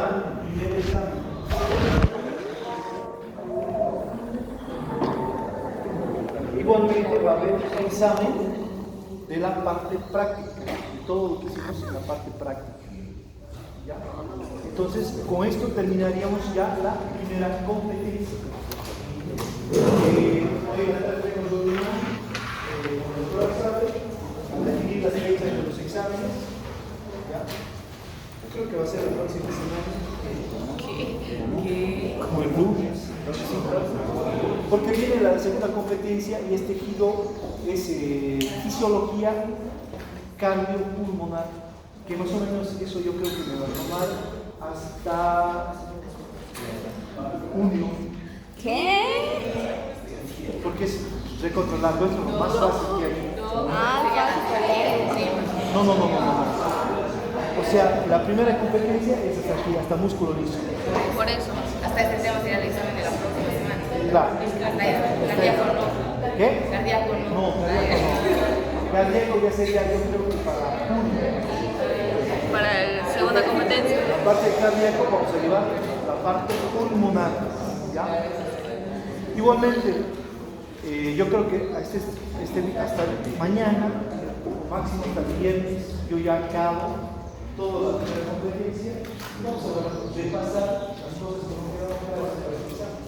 pulmonar en primer examen. Igualmente va a haber un examen de la parte práctica, de todo lo que hicimos en la parte práctica. ¿Ya? Entonces, con esto terminaríamos ya la primera competencia. Hoy en la tarde tenemos reunión con el profesor para definir las fechas de los exámenes. ¿Ya? Yo creo que va a ser la próxima semana. Como el lunes. Porque viene la segunda competencia y este giro es fisiología cardiopulmonar, que más o menos eso yo creo que me va a tomar hasta junio. ¿Qué? Porque es recontrolarlo, es lo más fácil que hay. No. O sea, la primera competencia es hasta aquí, hasta músculo liso. Por eso, hasta este tema sería el examen de la próxima semana. Claro. Cardíaco no. ¿Qué? Cardíaco no. No, cardíaco no. Cardíaco ya sería, yo creo que para junio. Para la segunda competencia. La parte de cardíaco vamos a llevar la parte pulmonar. ¿Ya? Igualmente, yo creo que hasta mañana, o máximo hasta el viernes, yo ya acabo toda la primera competencia. Vamos a repasar las cosas que nos quedaron claras para el examen.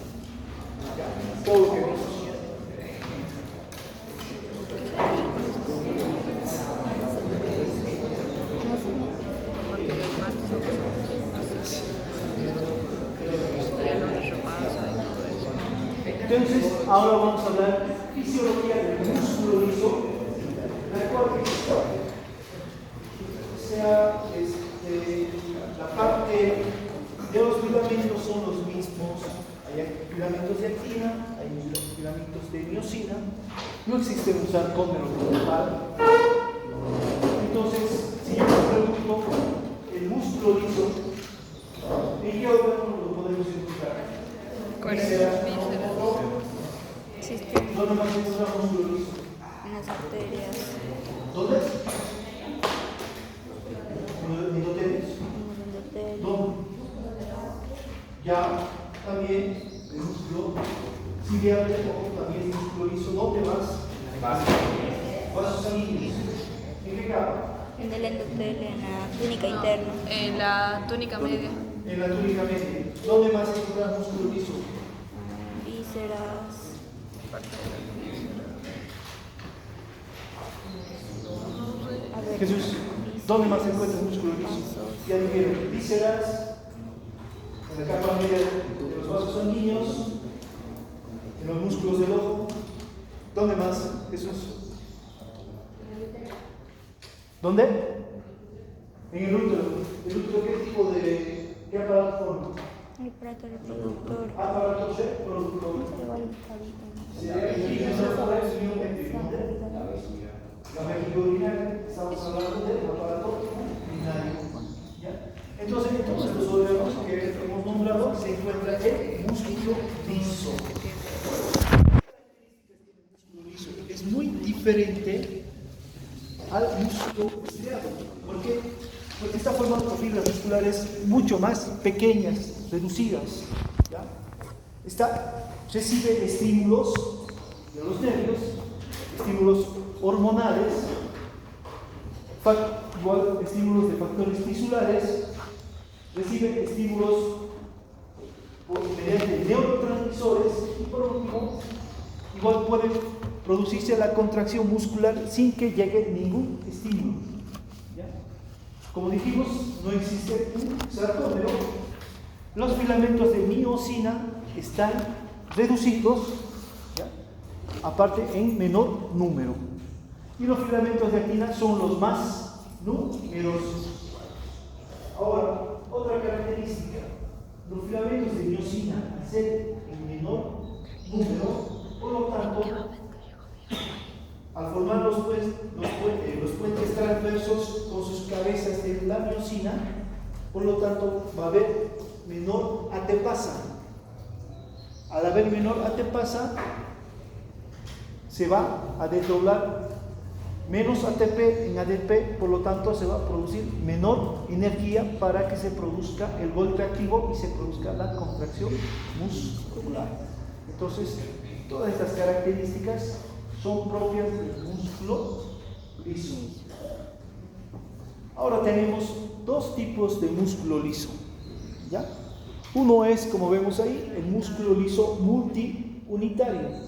¿Ya? Todo lo que vimos. Entonces, ahora vamos a hablar de fisiología del músculo liso, la cual, o sea, la parte de los filamentos son los mismos. Hay filamentos de actina, hay filamentos de miosina, no existe un sarcómero principal. Entonces, si yo me pregunto, el músculo liso, ¿en qué órgano lo podemos encontrar? ¿Dónde más encontramos músculo liso? En las arterias. ¿Dónde? ¿En hoteles? ¿Dónde? Ya también el músculo ciliar del ojo también es músculo liso. ¿Dónde más? Vasos sanguíneos. ¿En qué capa? En el endotelio, en la túnica interna. En la túnica media. En la túnica media. ¿Dónde más encontramos músculo liso? Vísceras. A ver, Jesús, ¿dónde más se encuentra el músculo liso? Ya dijeron, vísceras, en la capa media de los vasos sanguíneos, en los músculos del ojo. ¿Dónde más, Jesús? ¿Dónde? En el útero. ¿El útero qué tipo de, qué aparato forma? el aparato reproductor. Aparato reproductor. La vejiga urinaria, estamos hablando del aparato urinario. ¿Ya? Entonces los órganos que hemos nombrado se encuentra el músculo liso. Es muy diferente al músculo estriado. ¿Por qué? Porque está formado por fibras musculares mucho más pequeñas, reducidas. ¿Ya? Recibe estímulos de los nervios, estímulos hormonales, igual estímulos de factores tisulares, recibe estímulos mediante neurotransmisores y por último, igual puede producirse la contracción muscular sin que llegue ningún estímulo. ¿Ya? Como dijimos, no existe un sarcómero. Los filamentos de miosina están reducidos, ¿ya? Aparte en menor número. Y los filamentos de actina son los más numerosos. Ahora, otra característica, los filamentos de miosina, al ser en menor número, por lo tanto, al formar los puentes transversos con sus cabezas de la miosina, por lo tanto, va a haber menor antepasa. Al haber menor antepasa, se va a desdoblar menos ATP en ADP, por lo tanto se va a producir menor energía para que se produzca el golpe activo y se produzca la contracción muscular. Entonces, todas estas características son propias del músculo liso. Ahora tenemos dos tipos de músculo liso, ¿ya? Uno es, como vemos ahí, el músculo liso multiunitario.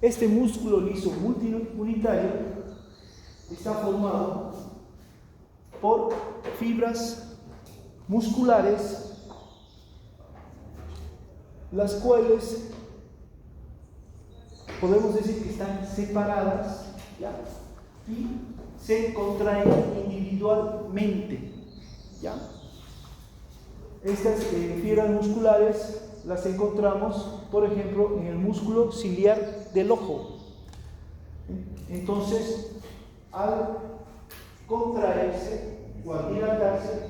Este músculo liso multiunitario está formado por fibras musculares, las cuales podemos decir que están separadas, ¿ya? Y se contraen individualmente, ¿ya? Estas fibras musculares las encontramos, por ejemplo, en el músculo ciliar del ojo. Entonces, al contraerse o al dilatarse,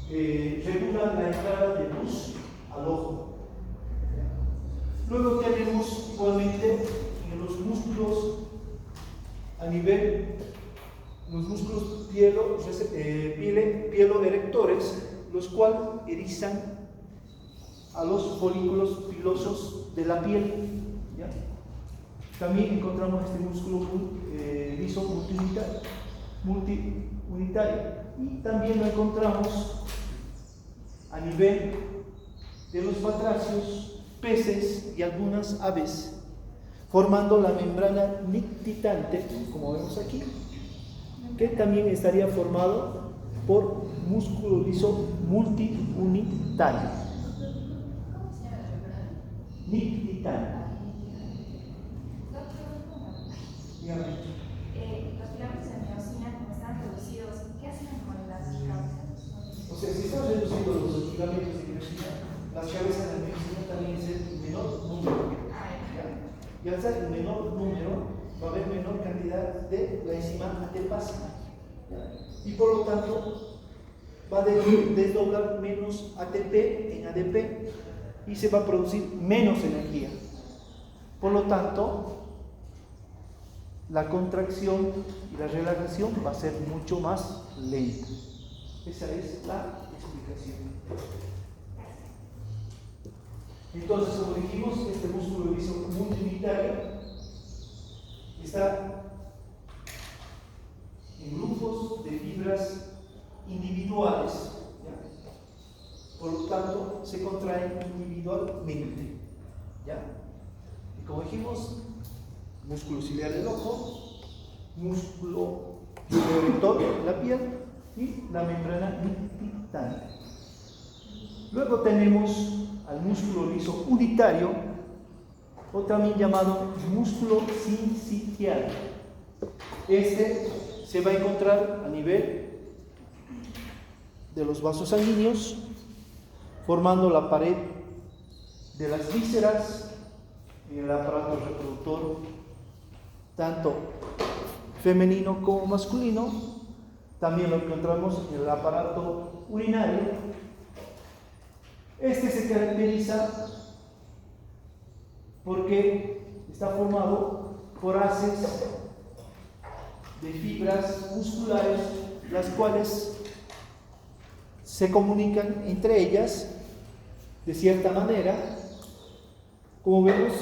regulan la entrada de luz al ojo. Luego tenemos igualmente en los músculos a nivel, los músculos pieloerectores, los cuales erizan a los folículos pilosos de la piel, ¿ya? También encontramos este músculo liso multiunitario, y también lo encontramos a nivel de los batracios, peces y algunas aves, formando la membrana nictitante, como vemos aquí, que también estaría formado por músculo liso multiunitario. Nictitante. Los filamentos de miosina, como están reducidos, ¿qué hacen con las cabezas? O sea, si están reducidos los filamentos de miosina, las cabezas de miosina también es el menor número. Y al ser el menor número, va a haber menor cantidad de la enzima ATPase. Y por lo tanto, va a desdoblar menos ATP en ADP y se va a producir menos energía. Por lo tanto, la contracción y la relajación va a ser mucho más lenta. Esa es la explicación. Entonces, como dijimos, este músculo liso multiunitario está en grupos de fibras individuales, ¿ya? Por lo tanto, se contraen individualmente, ¿ya? Y como dijimos, músculo ciliar del ojo, músculo pieloerector de la piel y la membrana nictitante. Luego tenemos al músculo liso unitario, o también llamado músculo sincitial. Este se va a encontrar a nivel de los vasos sanguíneos, formando la pared de las vísceras en el aparato reproductor, tanto femenino como masculino. También lo encontramos en el aparato urinario. Este se caracteriza porque está formado por haces de fibras musculares, las cuales se comunican entre ellas de cierta manera. Como vemos,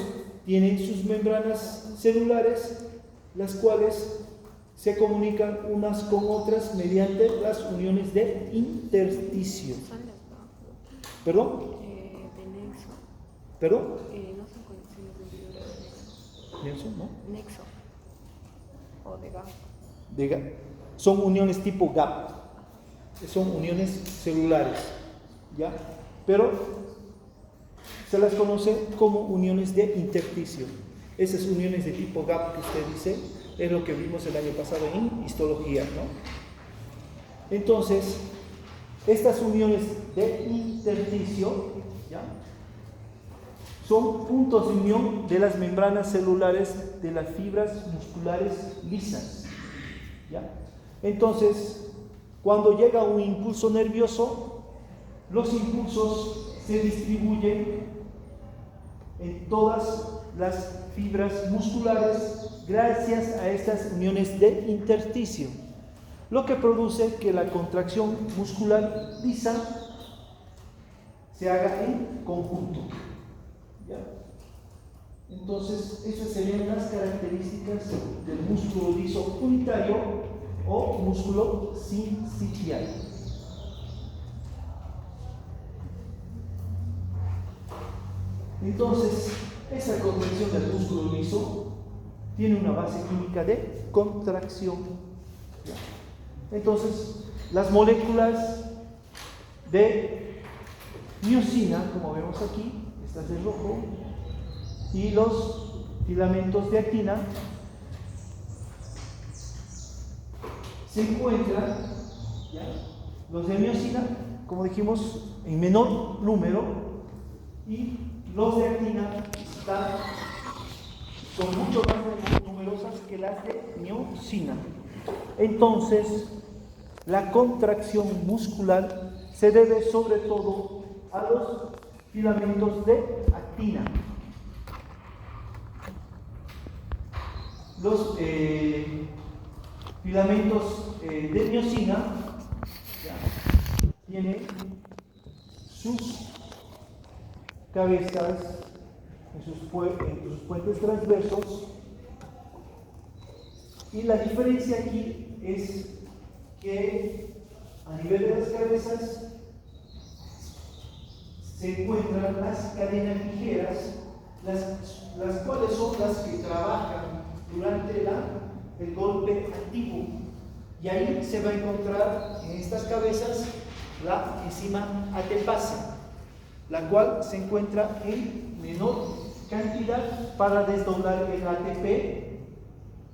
tienen sus membranas celulares, las cuales se comunican unas con otras mediante las uniones de intersticio. ¿Perdón? De nexo. ¿Perdón? No son conexiones de ¿Nexo? ¿No? nexo. O de gap. Son uniones tipo gap, son uniones celulares, ¿ya? Pero se las conoce como uniones de intersticio. Esas uniones de tipo gap que usted dice es lo que vimos el año pasado en histología, ¿no? Entonces, estas uniones de intersticio, ¿ya?, son puntos de unión de las membranas celulares de las fibras musculares lisas, ¿ya? Entonces, cuando llega un impulso nervioso, los impulsos se distribuyen en todas las fibras musculares gracias a estas uniones de intersticio, lo que produce que la contracción muscular lisa se haga en conjunto. ¿Ya? Entonces, esas serían las características del músculo liso unitario o músculo sincitial. Entonces, esa contracción del músculo liso tiene una base química de contracción. ¿Ya? Entonces, las moléculas de miosina, como vemos aquí, estas de rojo, y los filamentos de actina se encuentran, ¿ya? Los de miosina, como dijimos, en menor número, y los de actina están son mucho más numerosas que las de miosina. Entonces, la contracción muscular se debe sobre todo a los filamentos de actina. Los filamentos de miosina tienen sus cabezas en sus puentes transversos, y la diferencia aquí es que a nivel de las cabezas se encuentran las cadenas ligeras, las cuales son las que trabajan durante el golpe activo, y ahí se va a encontrar en estas cabezas la enzima ATPase, la cual se encuentra en menor cantidad para desdoblar el ATP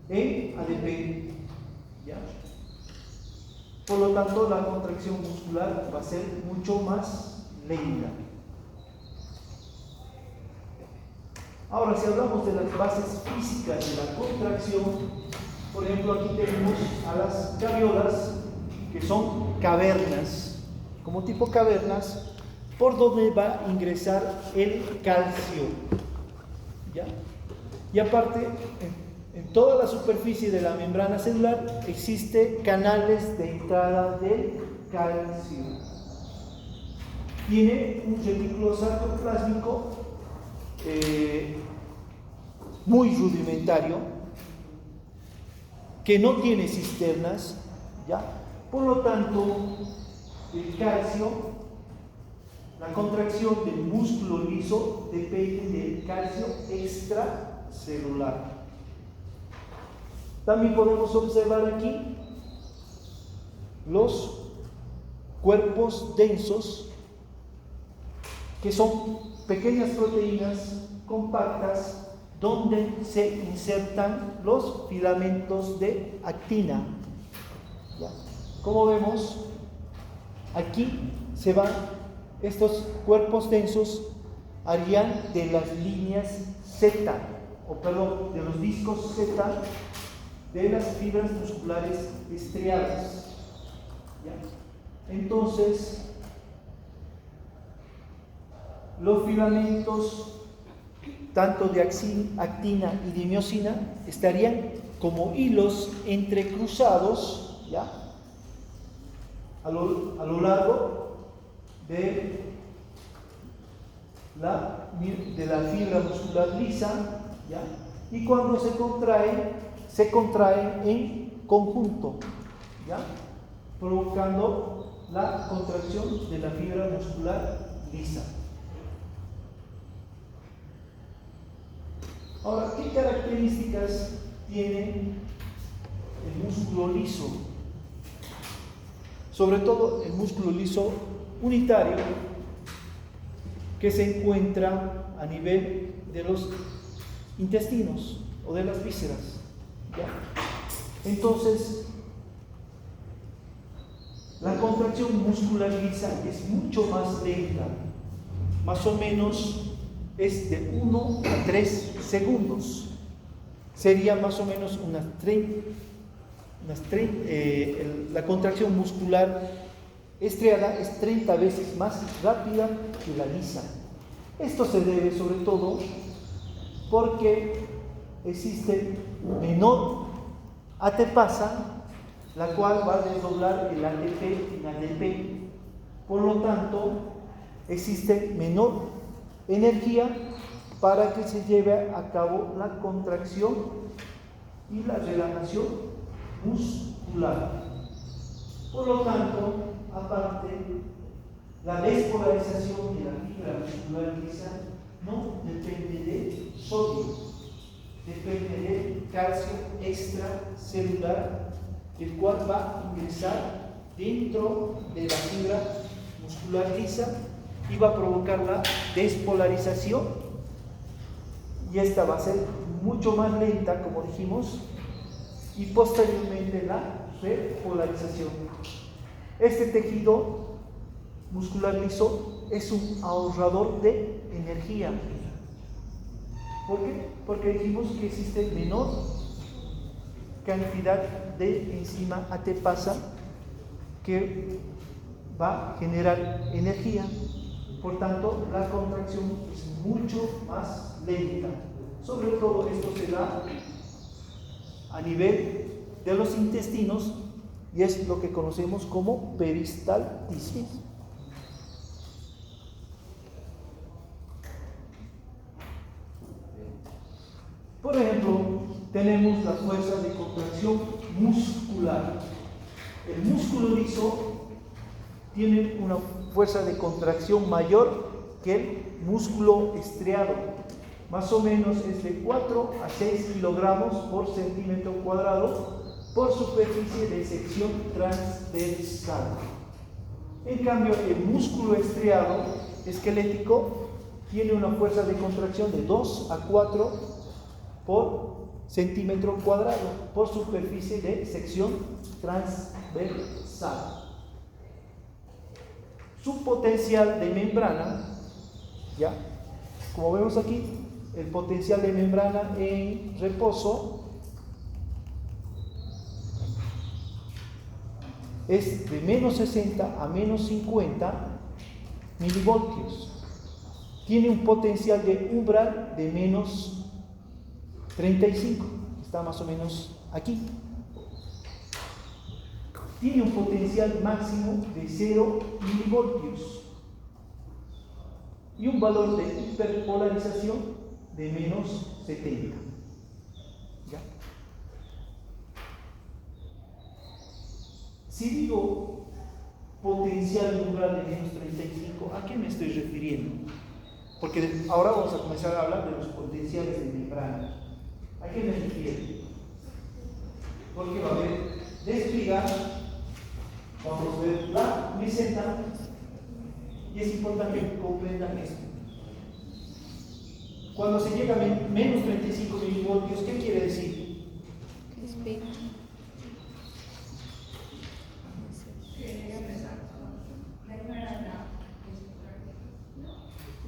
en ADP. ¿Ya? Por lo tanto, la contracción muscular va a ser mucho más lenta. Ahora, si hablamos de las bases físicas de la contracción, por ejemplo, aquí tenemos a las gaviolas, que son cavernas, como tipo cavernas, por donde va a ingresar el calcio. ¿Ya? Y aparte, en toda la superficie de la membrana celular existen canales de entrada del calcio. Tiene un retículo sarcoplásmico muy rudimentario, que no tiene cisternas, ¿ya? Por lo tanto, el calcio, la contracción del músculo liso depende del calcio extracelular. También podemos observar aquí los cuerpos densos, que son pequeñas proteínas compactas donde se insertan los filamentos de actina. ¿Ya? Como vemos, aquí se van estos cuerpos densos, harían de las líneas Z, de los discos Z de las fibras musculares estriadas. ¿Ya? Entonces, los filamentos tanto de actina y de miosina estarían como hilos entrecruzados, ¿ya? a lo largo de la fibra muscular lisa, ¿ya? Y cuando se contraen en conjunto, ¿ya? Provocando la contracción de la fibra muscular lisa. Ahora, ¿qué características tiene el músculo liso? Sobre todo el músculo liso unitario, que se encuentra a nivel de los intestinos o de las vísceras. ¿Ya? Entonces, la contracción muscular lisa es mucho más lenta, más o menos es de 1 a 3 segundos. Sería más o menos la contracción muscular estriada es 30 veces más rápida que la lisa. Esto se debe sobre todo porque existe menor AT pasa, la cual va a desdoblar el ATP en ADP. Por lo tanto, existe menor energía para que se lleve a cabo la contracción y la relajación muscular. Por lo tanto, aparte, la despolarización de la fibra muscular lisa no depende de sodio, depende del calcio extracelular, el cual va a ingresar dentro de la fibra muscular lisa y va a provocar la despolarización, y esta va a ser mucho más lenta, como dijimos, y posteriormente la repolarización. Este tejido muscular liso es un ahorrador de energía. ¿Por qué? Porque dijimos que existe menor cantidad de enzima ATPasa que va a generar energía. Por tanto, la contracción es mucho más lenta. Sobre todo esto se da a nivel de los intestinos y es lo que conocemos como peristaltismo. Por ejemplo, tenemos la fuerza de contracción muscular. El músculo liso tiene una fuerza de contracción mayor que el músculo estriado. Más o menos es de 4 a 6 kilogramos por centímetro cuadrado por superficie de sección transversal. En cambio, el músculo estriado esquelético tiene una fuerza de contracción de 2 a 4 por centímetro cuadrado por superficie de sección transversal. Su potencial de membrana, ¿ya? Como vemos aquí, el potencial de membrana en reposo es de menos 60 a menos 50 milivoltios. Tiene un potencial de umbral de menos 35, está más o menos aquí. Tiene un potencial máximo de 0 milivoltios y un valor de hiperpolarización de menos 70. ¿Ya? Si digo potencial umbral de menos 35, ¿a qué me estoy refiriendo? Porque ahora vamos a comenzar a hablar de los potenciales de membrana. ¿A qué me refiero? Porque va a haber despligar, vamos a ver la meseta, y es importante que comprendan esto. Cuando se llega a menos 35 milivoltios, ¿qué quiere decir?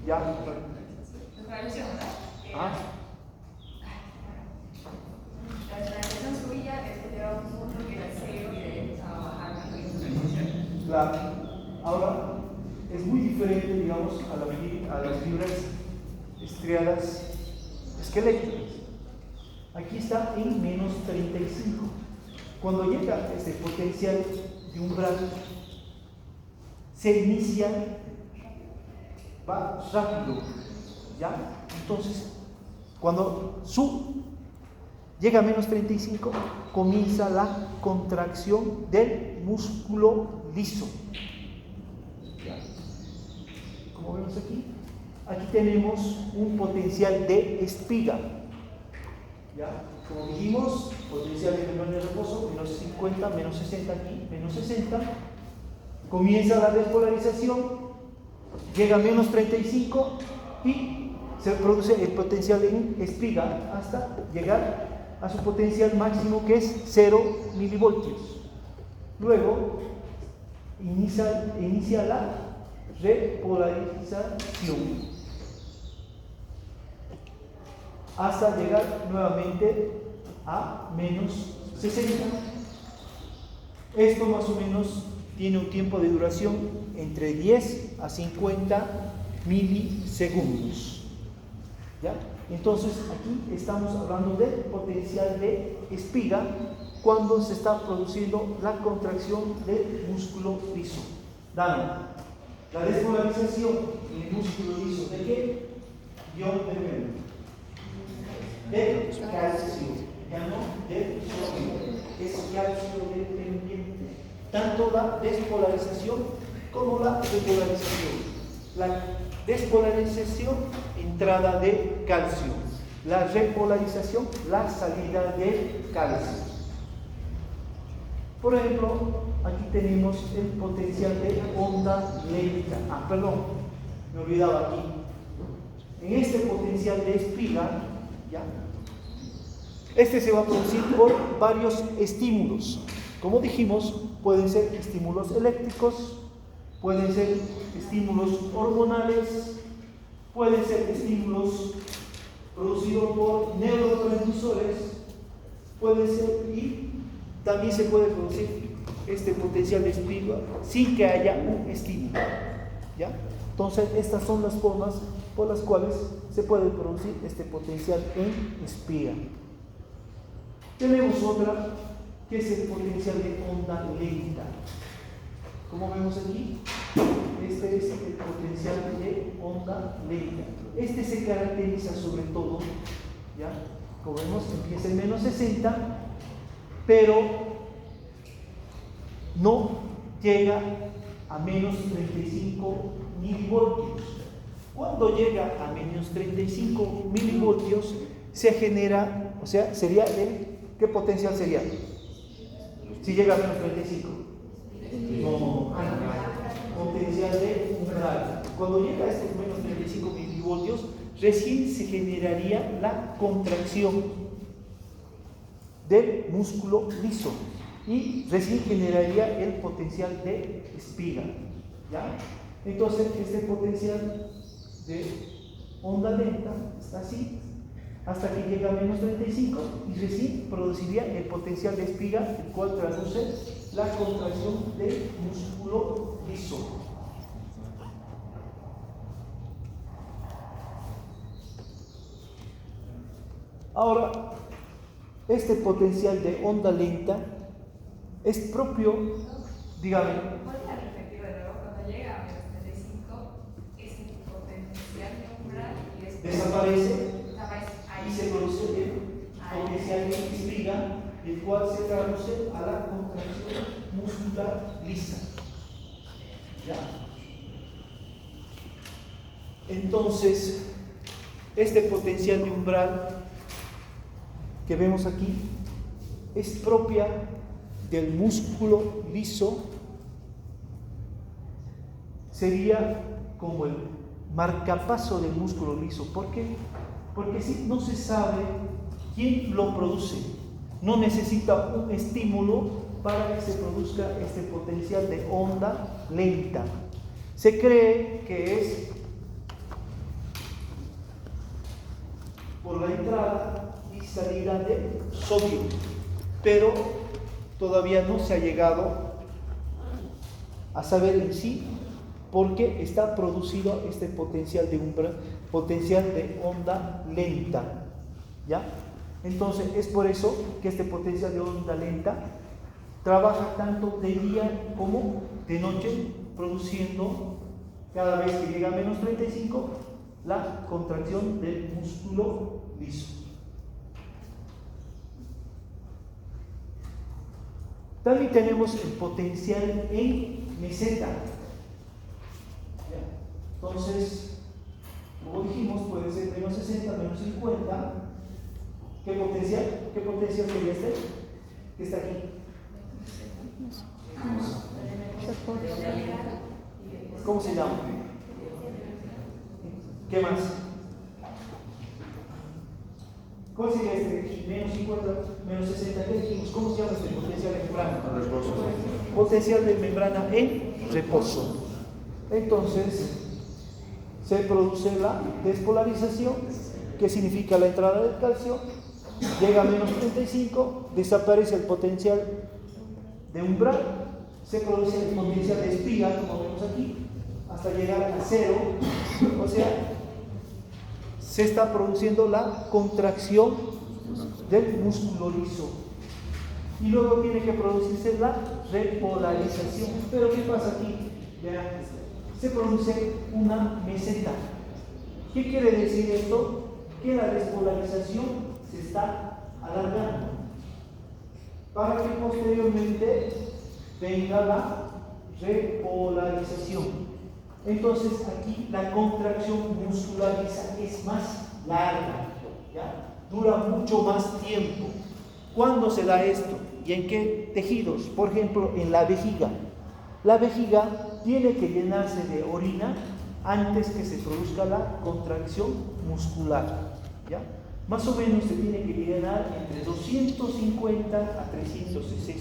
Ya, La transición suya es que lleva un punto que era 0 y ahí empezaba a bajar. claro. Ahora, es muy diferente, digamos, a las fibras estriadas esqueléticas. Aquí está en menos 35. Cuando llega este potencial de umbral, se inicia, va rápido, ¿ya? Entonces, cuando llega a menos 35, comienza la contracción del músculo liso. ¿Ya? Como vemos aquí tenemos un potencial de espiga. ¿Ya? Como dijimos, potencial de membrana de reposo, menos 50, menos 60 aquí, menos 60. Comienza la despolarización, llega a menos 35 y se produce el potencial en espiga hasta llegar a su potencial máximo, que es 0 milivoltios. Luego inicia la repolarización hasta llegar nuevamente a menos 60. Esto más o menos tiene un tiempo de duración entre 10 a 50 milisegundos. ¿Ya? Entonces aquí estamos hablando del potencial de espiga cuando se está produciendo la contracción del músculo liso. Dame la despolarización en el músculo liso de qué? Ion de medio. De calcio, ya no de sodio, es calcio dependiente. Tanto la despolarización como la repolarización. La despolarización, entrada de calcio. La repolarización, la salida de calcio. Por ejemplo, aquí tenemos el potencial de onda lenta. Me olvidaba aquí. En este potencial de espiga, ¿ya? Este se va a producir por varios estímulos. Como dijimos, pueden ser estímulos eléctricos, pueden ser estímulos hormonales, pueden ser estímulos producidos por neurotransmisores, pueden ser, y también se puede producir este potencial de espiga sin que haya un estímulo. ¿Ya? Entonces, estas son las formas por las cuales se puede producir este potencial en espiga. Tenemos otra que es el potencial de onda lenta. Como vemos aquí, este es el potencial de onda lenta. Este se caracteriza sobre todo, ¿ya? Como vemos, empieza en menos 60, pero no llega a menos 35 milivoltios. Cuando llega a menos 35 milivoltios, se genera, o sea, sería ¿qué potencial sería? Si llega a menos 35. No, potencial de umbral. Cuando llega a estos menos 35 milivoltios, recién se generaría la contracción del músculo liso y recién generaría el potencial de espiga. ¿Ya? Entonces, este potencial de onda lenta está así, hasta que llega a menos 35 y recién produciría el potencial de espiga, el cual traduce la contracción del músculo liso. Ahora, este potencial de onda lenta es propio, dígame. ¿Podría repetir de nuevo? Cuando llega a menos 35, es el potencial de umbral y es Desaparece y ahí se produce el potencial de espiga, el cual se traduce a la contracción muscular lisa. ¿Ya? Entonces, este potencial de umbral que vemos aquí es propia del músculo liso, sería como el marcapaso del músculo liso. ¿Por qué? Porque si no se sabe quién lo produce, no necesita un estímulo para que se produzca este potencial de onda lenta. Se cree que es por la entrada y salida de sodio, pero todavía no se ha llegado a saber en sí por qué está producido este potencial de potencial de onda lenta. ¿Ya? Entonces es por eso que este potencial de onda lenta trabaja tanto de día como de noche, produciendo cada vez que llega a menos 35 la contracción del músculo liso. También tenemos el potencial en meseta. Entonces, como dijimos, puede ser menos 60, menos 50. ¿Qué potencial sería este? Que está aquí. ¿Cómo se llama? ¿Qué más? ¿Cuál sería este? Menos 50, menos 60, ¿qué dijimos? ¿Cómo se llama este potencial de membrana? Potencial de membrana en reposo. Entonces, se produce la despolarización, que significa la entrada del calcio, llega a menos 35, desaparece el potencial de umbral, se produce el potencial de espiga, como vemos aquí, hasta llegar a 0, o sea, se está produciendo la contracción del músculo liso. Y luego tiene que producirse la repolarización. Pero ¿qué pasa aquí? Vean, se produce una meseta. ¿Qué quiere decir esto? Que la despolarización se está alargando para que posteriormente venga la repolarización. Entonces aquí la contracción muscular lisa es más larga, ¿ya? Dura mucho más tiempo. ¿Cuándo se da esto? ¿Y en qué tejidos? Por ejemplo, en la vejiga. La vejiga tiene que llenarse de orina antes que se produzca la contracción muscular, ¿ya? Más o menos se tiene que llenar entre 250 a 300 cc.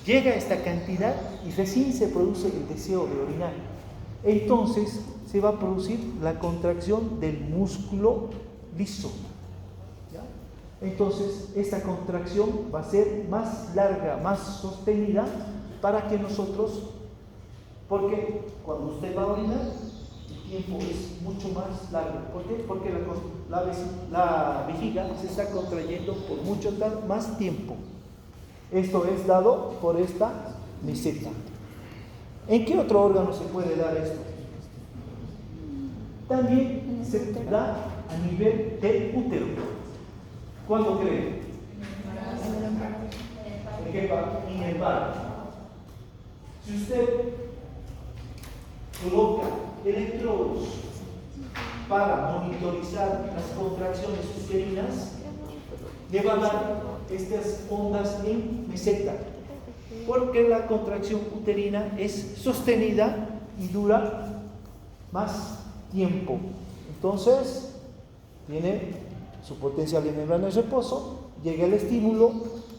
Llega esta cantidad y recién se produce el deseo de orinar. Entonces se va a producir la contracción del músculo liso, ¿ya? Entonces esta contracción va a ser más larga, más sostenida para que nosotros, porque cuando usted va a orinar, el tiempo es mucho más largo. ¿Por qué? Porque la vejiga se está contrayendo por mucho más tiempo. Esto es dado por esta meseta. ¿En qué otro órgano se puede dar esto? También se da a nivel del útero. ¿Cuándo creen? ¿En qué parte? En el parto. Si usted coloca electrodos para monitorizar las contracciones uterinas, le va a dar estas ondas en meseta, porque la contracción uterina es sostenida y dura más tiempo. Entonces tiene su potencial de membrana de reposo, llega el estímulo,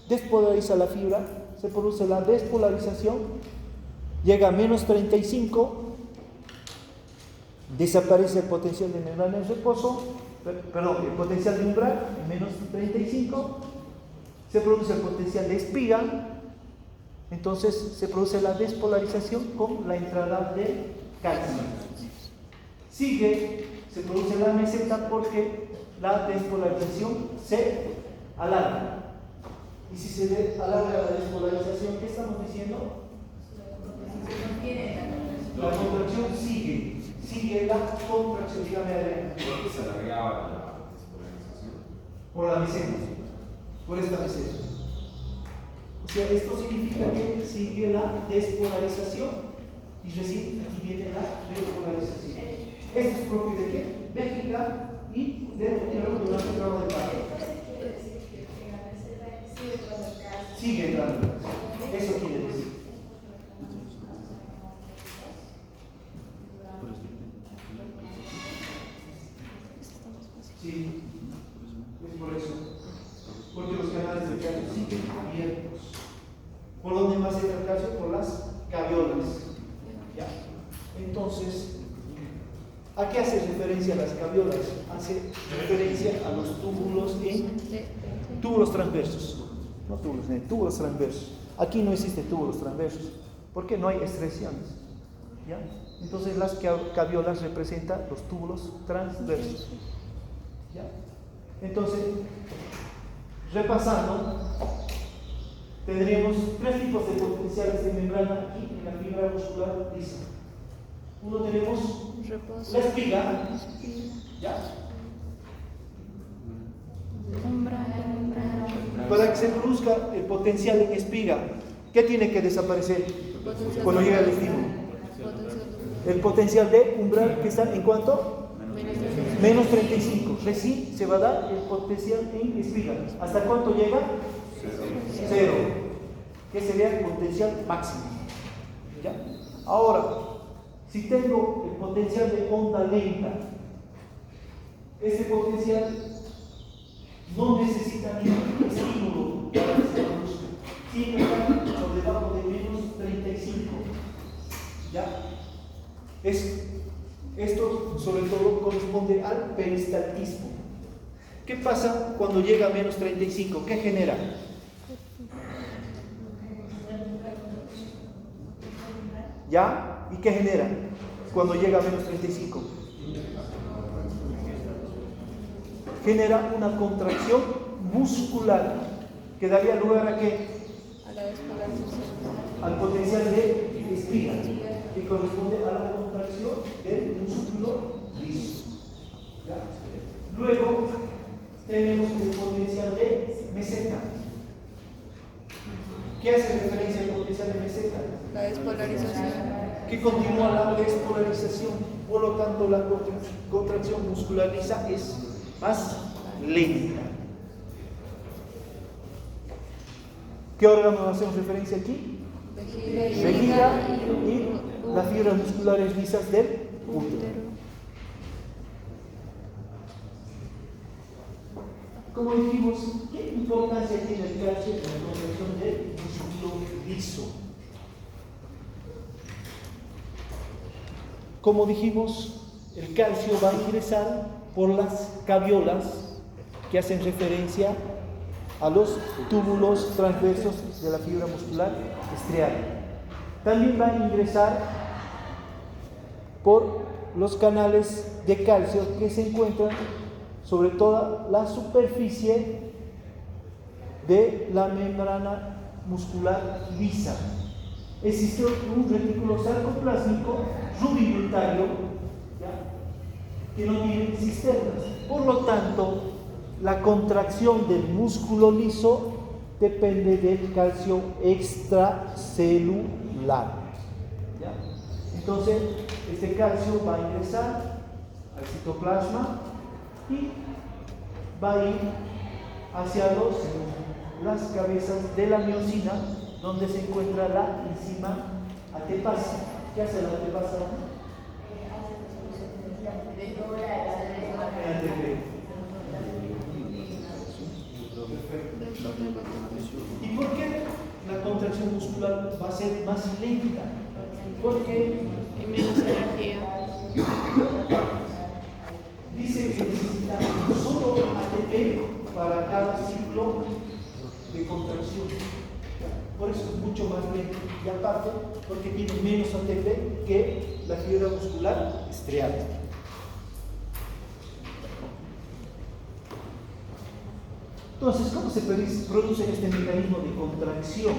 despolariza la fibra, se produce la despolarización, llega a menos 35, desaparece el potencial de membrana de reposo, perdón, el potencial de umbral en menos 35, se produce el potencial de espiga, entonces se produce la despolarización con la entrada de calcio. Sigue, se produce la meseta porque la despolarización se alarga. Y si se alarga la despolarización, ¿qué estamos diciendo? La contracción sigue la contracción, dígame Adrián. ¿Por qué se alargaba la despolarización? Por la meseta, por esta meseta. O sea, esto significa que sigue la despolarización y recién aquí viene la repolarización. Esto es propio de qué? Vejiga y del útero durante el trabajo de parto. Sigue entrando. Eso quiere decir. Sí, es por eso. Porque los canales del calcio siguen abiertos. ¿Por dónde más entra el calcio? Por las caviolas. ¿Ya? Entonces, ¿a qué hace referencia las caviolas? Hace referencia a los túbulos túbulos transversos. No túbulos, túbulos transversos. Aquí no existen túbulos transversos. ¿Por qué? No hay excreciones. ¿Ya? Entonces las caviolas representan los túbulos transversos. ¿Ya? Entonces, repasando, tendríamos tres tipos de potenciales de membrana aquí en la fibra muscular lisa. Uno tenemos la espiga, ¿ya? Para que se produzca el potencial en espiga, ¿qué tiene que desaparecer cuando llega el estímulo? El potencial de umbral, que está en cuánto? Menos 35. Recién se va a dar el potencial en espiga. ¿Hasta cuánto llega? 0. Que sería el potencial máximo. ¿Ya? Ahora, si tengo el potencial de onda lenta, ese potencial no necesita ningún estímulo para que se produzca. Siempre está por debajo de menos 35. ¿Ya? Esto sobre todo corresponde al peristaltismo. ¿Qué pasa cuando llega a menos 35? ¿Qué genera? ¿Ya? ¿Y qué genera cuando llega a menos 35? genera una contracción muscular que daría lugar a qué? A la despolarización. Al potencial de espiga, que corresponde a la contracción del músculo liso. ¿Ya? Luego tenemos el potencial de meseta. ¿Qué hace referencia al potencial de meseta? La despolarización. Que continúa la despolarización, por lo tanto la contracción muscular lisa es más lenta. ¿Qué órgano hacemos referencia aquí? Vejiga y las fibras musculares lisas del útero. Como dijimos, ¿qué importancia tiene el calcio en la contracción del músculo liso? Como dijimos, el calcio va a ingresar por las caviolas que hacen referencia a los túbulos transversos de la fibra muscular estriada. También va a ingresar por los canales de calcio que se encuentran sobre toda la superficie de la membrana muscular lisa. Existe un retículo sarcoplásmico rudimental que no tiene cisternas. Por lo tanto, la contracción del músculo liso depende del calcio extracelular. ¿Ya? Entonces, este calcio va a ingresar al citoplasma y va a ir hacia las cabezas de la miocina, donde se encuentra la enzima ATPase. ¿Qué hace la ATPase? ¿Y por qué la contracción muscular va a ser más lenta? Porque Y menos energía. dice que necesita solo ATP para cada ciclo de contracción. Por eso es mucho más lento. Y aparte, porque tiene menos ATP que la fibra muscular estriada. Entonces, ¿cómo se produce este mecanismo de contracción?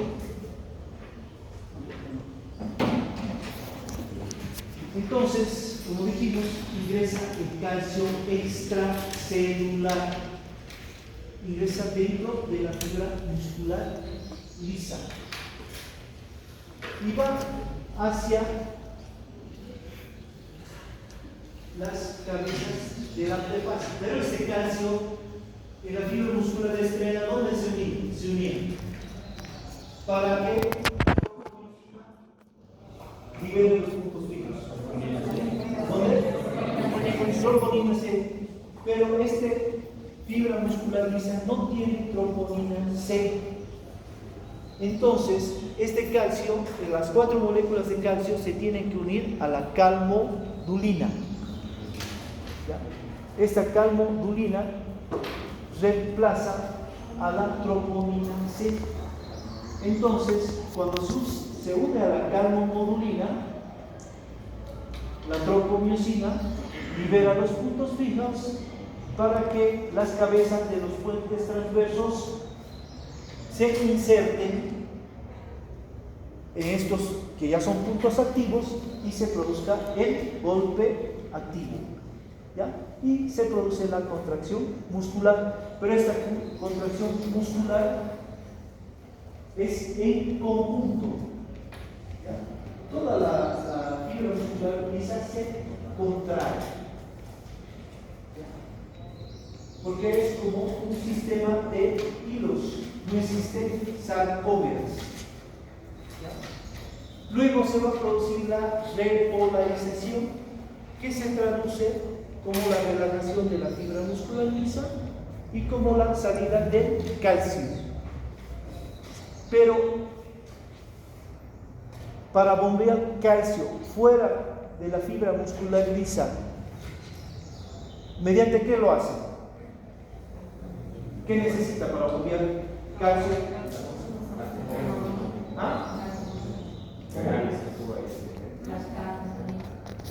Entonces, como dijimos, ingresa el calcio extracelular, ingresa dentro de la fibra muscular lisa y va hacia las cabezas de la ATPase. Pero este calcio en la fibra muscular estriada, ¿dónde se unía? Para que libere los puntos fijos. ¿Dónde? Troponina C. Pero este fibra muscular lisa no tiene troponina C. Entonces, este calcio, las 4 moléculas de calcio se tienen que unir a la calmodulina. ¿Ya? Esta calmodulina reemplaza a la troponina C. Entonces, cuando se une a la calmodulina, la tropomiosina libera los puntos fijos para que las cabezas de los puentes transversos se inserten en estos que ya son puntos activos y se produzca el golpe activo. ¿Ya? Y se produce la contracción muscular, pero esta contracción muscular es en conjunto. ¿Ya? Toda la fibra muscular lisa se contrae, ¿ya? Porque es como un sistema de hilos, no existen sarcómeros. ¿Ya? Luego se va a producir la repolarización, que se traduce como la relajación de la fibra muscular lisa y como la salida del calcio. Pero para bombear calcio fuera de la fibra muscular lisa, ¿mediante qué lo hace? ¿Qué necesita para bombear calcio? ¿Ah?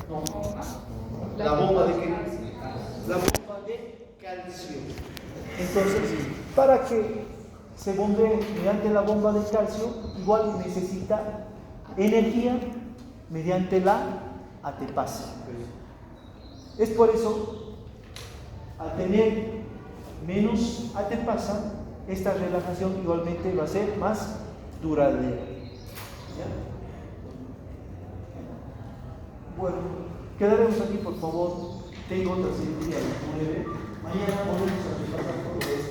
No. ¿La bomba de qué? La bomba de calcio. Entonces, para que se bombee mediante la bomba de calcio, igual necesita energía mediante la ATPase. Es por eso, al tener menos ATPasa, esta relajación igualmente va a ser más duradera. ¿Ya? Bueno, quedaremos aquí, por favor. Tengo otra cirugía a las 9. Mañana volvemos a repasar todo esto.